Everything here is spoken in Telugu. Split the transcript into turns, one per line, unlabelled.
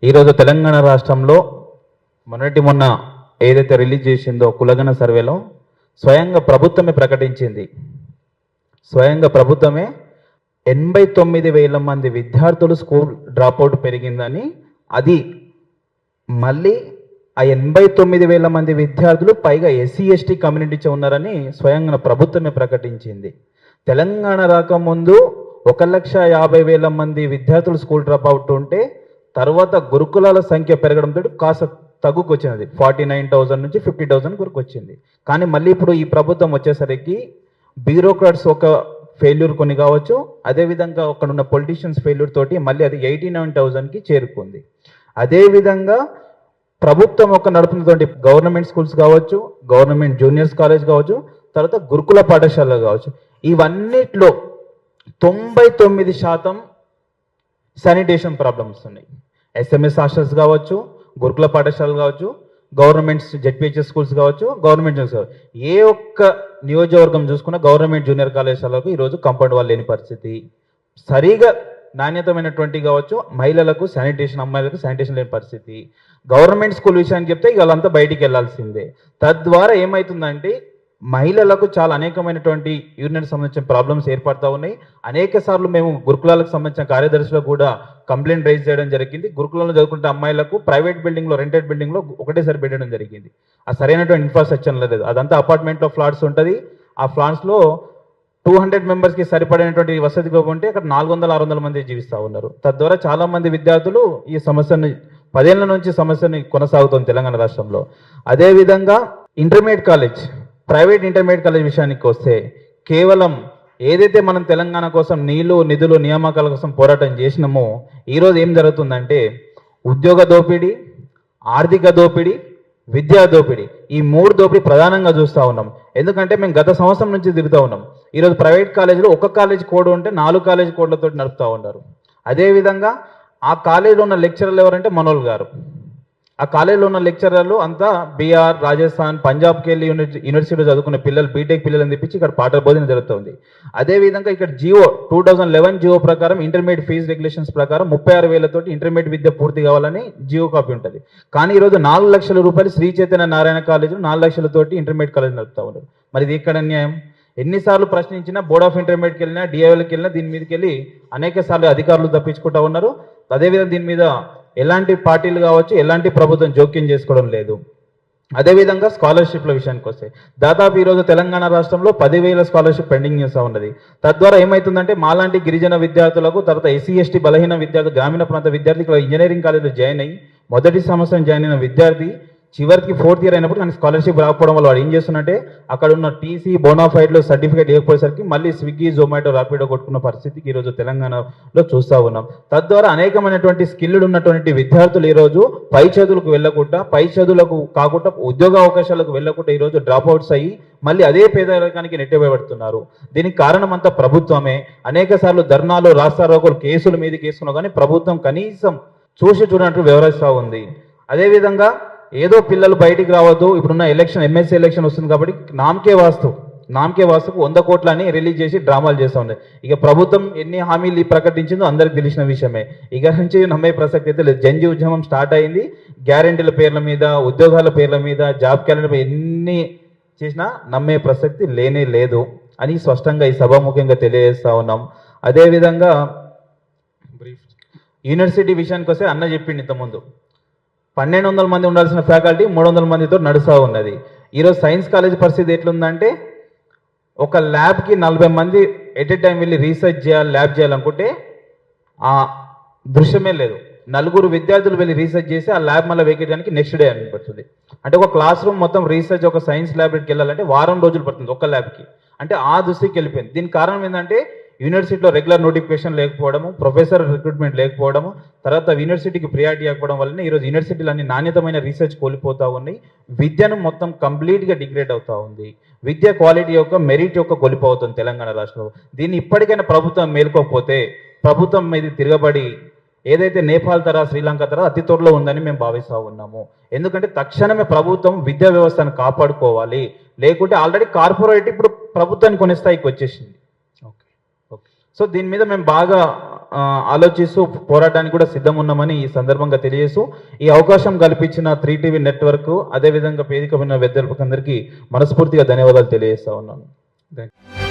ఈరోజు తెలంగాణ రాష్ట్రంలో మొన్న ఏదైతే రిలీజ్ చేసిందో కులగణ సర్వేలో స్వయంగా ప్రభుత్వమే ప్రకటించింది. స్వయంగా ప్రభుత్వమే 89,000 మంది విద్యార్థులు స్కూల్ డ్రాప్అవుట్ పెరిగిందని, అది మళ్ళీ ఆ 89,000 మంది విద్యార్థులు పైగా ఎస్సీ ఎస్టీ కమ్యూనిటీ ఉన్నారని స్వయంగా ప్రభుత్వమే ప్రకటించింది. తెలంగాణ రాకముందు 1,50,000 మంది విద్యార్థులు స్కూల్ డ్రాప్అవుట్ ఉంటే తర్వాత గురుకులాల సంఖ్య పెరగడంతో కాస్త తగ్గుకొచ్చినది. 49,000 నుంచి 50,000 వరకు వచ్చింది. కానీ మళ్ళీ ఇప్పుడు ఈ ప్రభుత్వం వచ్చేసరికి బ్యూరోక్రాట్స్ ఒక ఫెయిల్యూర్ కొన్ని కావచ్చు, అదేవిధంగా అక్కడ ఉన్న పొలిటీషియన్స్ ఫెయిల్యూర్ తోటి మళ్ళీ అది 89,000కి చేరుకుంది. అదేవిధంగా ప్రభుత్వం ఒక నడుపుతున్నటువంటి గవర్నమెంట్ స్కూల్స్ కావచ్చు, గవర్నమెంట్ జూనియర్స్ కాలేజ్ కావచ్చు, తర్వాత గురుకుల పాఠశాలలు కావచ్చు, ఇవన్నిట్లో 99% శానిటేషన్ ప్రాబ్లమ్స్ ఉన్నాయి. ఎస్ఎంఎస్ హాస్టల్స్ కావచ్చు, గురుకుల పాఠశాలలు కావచ్చు, గవర్నమెంట్స్ జెడ్పిహెచ్ఎస్ స్కూల్స్ కావచ్చు, గవర్నమెంట్ కావచ్చు, ఏ ఒక్క నియోజకవర్గం చూసుకున్నా గవర్నమెంట్ జూనియర్ కళాశాలకు ఈరోజు కాంపౌండ్ వాళ్ళు లేని పరిస్థితి. సరిగా నాణ్యతమైనటువంటి కావచ్చు, మహిళలకు శానిటేషన్, అమ్మాయిలకు శానిటేషన్ లేని పరిస్థితి. గవర్నమెంట్ స్కూల్ విషయానికి చెప్తే ఇక వాళ్ళంతా బయటికి వెళ్లాల్సిందే. తద్వారా ఏమవుతుందంటే మహిళలకు చాలా అనేకమైనటువంటి యూరినరీ సంబంధించిన ప్రాబ్లమ్స్ ఏర్పడుతూ ఉన్నాయి. అనేక సార్లు మేము గురుకులాలకు సంబంధించిన కార్యదర్శిలో కూడా కంప్లైంట్ రైజ్ చేయడం జరిగింది. గురుకులంలో చదువుకుంటే అమ్మాయిలకు ప్రైవేట్ బిల్డింగ్లో, రెంటెడ్ బిల్డింగ్లో ఒకటేసారి పెట్టడం జరిగింది. ఆ సరైనటువంటి ఇన్ఫ్రాస్ట్రక్చర్ లేదు. అదంతా అపార్ట్మెంట్లో ఫ్లాట్స్ ఉంటుంది. ఆ ఫ్లాట్స్లో 200 మెంబర్స్కి సరిపడినటువంటి వసతి ఉంటే అక్కడ 400-600 మంది జీవిస్తూ ఉన్నారు. తద్వారా చాలా మంది విద్యార్థులు ఈ సమస్యను 10 ఏళ్ల నుంచి సమస్యని కొనసాగుతుంది తెలంగాణ రాష్ట్రంలో. అదేవిధంగా intermediate college, private intermediate college విషయానికి వస్తే కేవలం ఏదైతే మనం తెలంగాణ కోసం నీళ్లు, నిధులు, నియామకాల కోసం పోరాటం చేసినామో ఈరోజు ఏం జరుగుతుందంటే ఉద్యోగ దోపిడీ, ఆర్థిక దోపిడీ, విద్యా దోపిడీ, ఈ 3 దోపిడీ ప్రధానంగా చూస్తూ ఉన్నాం. ఎందుకంటే మేము గత సంవత్సరం నుంచి తిరుగుతూ ఉన్నాం. ఈరోజు ప్రైవేట్ కాలేజీలో ఒక కాలేజ్ కోడ్ ఉంటే 4 కాలేజ్ కోడ్లతో నడుపుతూ ఉన్నారు. అదేవిధంగా ఆ కాలేజీలో ఉన్న లెక్చరర్లు ఎవరంటే మనోల్ గారు. ఆ కాలేజీలో ఉన్న లెక్చరర్లు అంతా బీహార్, రాజస్థాన్, పంజాబ్కి వెళ్ళి యూనివర్సిటీలో చదువుకున్న పిల్లలు, బీటెక్ పిల్లలని తెప్పించి ఇక్కడ పాఠ బోధన జరుగుతుంది. అదేవిధంగా ఇక్కడ 2011 జియో ప్రకారం ఇంటర్మీడియట్ ఫీజు రెగ్యులేషన్స్ ప్రకారం 36,000 తోటి ఇంటర్మీడియట్ విద్య పూర్తి కావాలని జియో కాపీ ఉంటుంది. కానీ ఈరోజు 4 లక్షల రూపాయలు శ్రీ చైతన్య నారాయణ కాలేజీలో 4 లక్షలతోటి ఇంటర్మీడియట్ కాలేజ్ నడుపుతా ఉన్నారు. మరి ఇది ఎక్కడ న్యాయం? ఎన్నిసార్లు ప్రశ్నించినా బోర్డ్ ఆఫ్ ఇంటర్మీడియట్కి వెళ్ళినా, డిఐఎల్కి వెళ్ళినా దీని మీదకి వెళ్ళి అనేక సార్లు అధికారులు తప్పించుకుంటా ఉన్నారు. అదేవిధంగా దీని మీద ఎలాంటి పార్టీలు కావచ్చు, ఎలాంటి ప్రభుత్వం జోక్యం చేసుకోవడం లేదు. అదేవిధంగా స్కాలర్షిప్ల విషయానికి వస్తే దాదాపు ఈరోజు తెలంగాణ రాష్ట్రంలో 10,000 స్కాలర్షిప్ పెండింగ్ చేస్తూ ఉన్నది. తద్వారా ఏమవుతుందంటే మాలాంటి గిరిజన విద్యార్థులకు, తర్వాత ఎస్సీ ఎస్టీ బలహీన విద్యార్థులు, గ్రామీణ ప్రాంత విద్యార్థులు ఇంజనీరింగ్ కాలేజీలో జాయిన్ అయ్యి మొదటి సంవత్సరం జాయిన్ అయిన విద్యార్థి చివరికి 4th ఇయర్ అయినప్పుడు కానీ స్కాలర్షిప్ రాకపోవడం వల్ల వాడు ఏం చేస్తున్నట్టే అక్కడ ఉన్న టీసీ, బోనాఫైడ్లో సర్టిఫికేట్ లేకపోయేసరికి మళ్ళీ స్విగ్గీ, జొమాటో, రాపిడో కొట్టుకున్న పరిస్థితికి ఈరోజు తెలంగాణలో చూస్తూ ఉన్నాం. తద్వారా అనేకమైనటువంటి స్కిల్డ్ ఉన్నటువంటి విద్యార్థులు ఈరోజు పై చదువులకు వెళ్ళకుండా, పై చదువులకు కాకుండా ఉద్యోగ అవకాశాలకు వెళ్ళకుండా ఈరోజు డ్రాప్ అవుట్స్ అయ్యి మళ్ళీ అదే పేదరికానికి నెట్టివేయబడుతున్నారు. దీనికి కారణం అంతా ప్రభుత్వమే. అనేక సార్లు ధర్నాలు, రాస్తారోకోలు, కేసుల మీద కేసుకున్నా కానీ ప్రభుత్వం కనీసం చూసి చూడనట్టు వ్యవహరిస్తూ ఉంది. అదేవిధంగా ఏదో పిల్లలు బయటికి రావద్దు, ఇప్పుడున్న ఎలక్షన్, ఎంఎస్సీ ఎలక్షన్ వస్తుంది కాబట్టి నామకే వాస్తుకు 100 కోట్లని రిలీజ్ చేసి డ్రామాలు చేస్తూ ఉంది. ఇక ప్రభుత్వం ఎన్ని హామీలు ప్రకటించిందో అందరికి తెలిసిన విషయమే. ఇక నుంచి నమ్మే ప్రసక్తి అయితే లేదు. జంజీ ఉద్యమం స్టార్ట్ అయింది. గ్యారెంటీల పేర్ల మీద, ఉద్యోగాల పేర్ల మీద, జాబ్ క్యాలెండర్ ఎన్ని చేసినా నమ్మే ప్రసక్తి లేనే లేదు అని స్పష్టంగా ఈ సభాముఖ్యంగా తెలియజేస్తా ఉన్నాం. అదేవిధంగా యూనివర్సిటీ విషయానికి వస్తే అన్న చెప్పింది ఇంతకుముందు 1,200 మంది ఉండాల్సిన ఫ్యాకల్టీ 300 మందితో నడుస్తూ ఉన్నది. ఈరోజు సైన్స్ కాలేజ్ పరిస్థితి ఎట్లుందంటే ఒక ల్యాబ్కి 40 మంది ఎట్ ఏ టైం వెళ్ళి రీసెర్చ్ చేయాలి, ల్యాబ్ చేయాలనుకుంటే ఆ దృశ్యమే లేదు. 4 విద్యార్థులు వెళ్ళి రీసెర్చ్ చేసి ఆ ల్యాబ్ మళ్ళీ వేకేట్ చేయడానికి నెక్స్ట్ డే అనిపడుతుంది. అంటే ఒక క్లాస్ రూమ్ మొత్తం రీసెర్చ్, ఒక సైన్స్ ల్యాబ్కి వెళ్ళాలంటే వారం రోజులు పడుతుంది ఒక ల్యాబ్కి. అంటే ఆ దృష్టికి వెళ్ళిపోయింది. దీనికి కారణం ఏంటంటే యూనివర్సిటీలో రెగ్యులర్ నోటిఫికేషన్ లేకపోవడము, ప్రొఫెసర్ రిక్రూట్మెంట్ లేకపోవడము, తర్వాత యూనివర్సిటీకి ప్రియారిటీ ఇవ్వడం వల్లనే ఈరోజు యూనివర్సిటీలు అన్ని నాణ్యతమైన రీసెర్చ్ కోల్పోతూ ఉన్నాయి. విద్యను మొత్తం కంప్లీట్గా డిగ్రేడ్ అవుతూ ఉంది. విద్య క్వాలిటీ యొక్క, మెరిట్ యొక్క కోల్పోతుంది తెలంగాణ రాష్ట్రంలో. దీన్ని ఇప్పటికైనా ప్రభుత్వం మేల్కోకపోతే ప్రభుత్వం మీద తిరగబడి ఏదైతే నేపాల్ తర, శ్రీలంక తర అతి త్వరలో ఉందని మేము భావిస్తూ ఉన్నాము. ఎందుకంటే తక్షణమే ప్రభుత్వం విద్యా వ్యవస్థను కాపాడుకోవాలి. లేకుంటే ఆల్రెడీ కార్పొరేట్ ఇప్పుడు ప్రభుత్వాన్ని కొనే స్థాయికి వచ్చేసింది. సో దీని మీద మేము బాగా ఆలోచిస్తూ పోరాటానికి కూడా సిద్ధం ఉన్నామని ఈ సందర్భంగా తెలియజేస్తూ ఈ అవకాశం కల్పించిన 3TV నెట్వర్క్ అదేవిధంగా వేదిక విన్న విద్యార్థులందరికీ మనస్ఫూర్తిగా ధన్యవాదాలు తెలియజేస్తా ఉన్నాను. Thank you.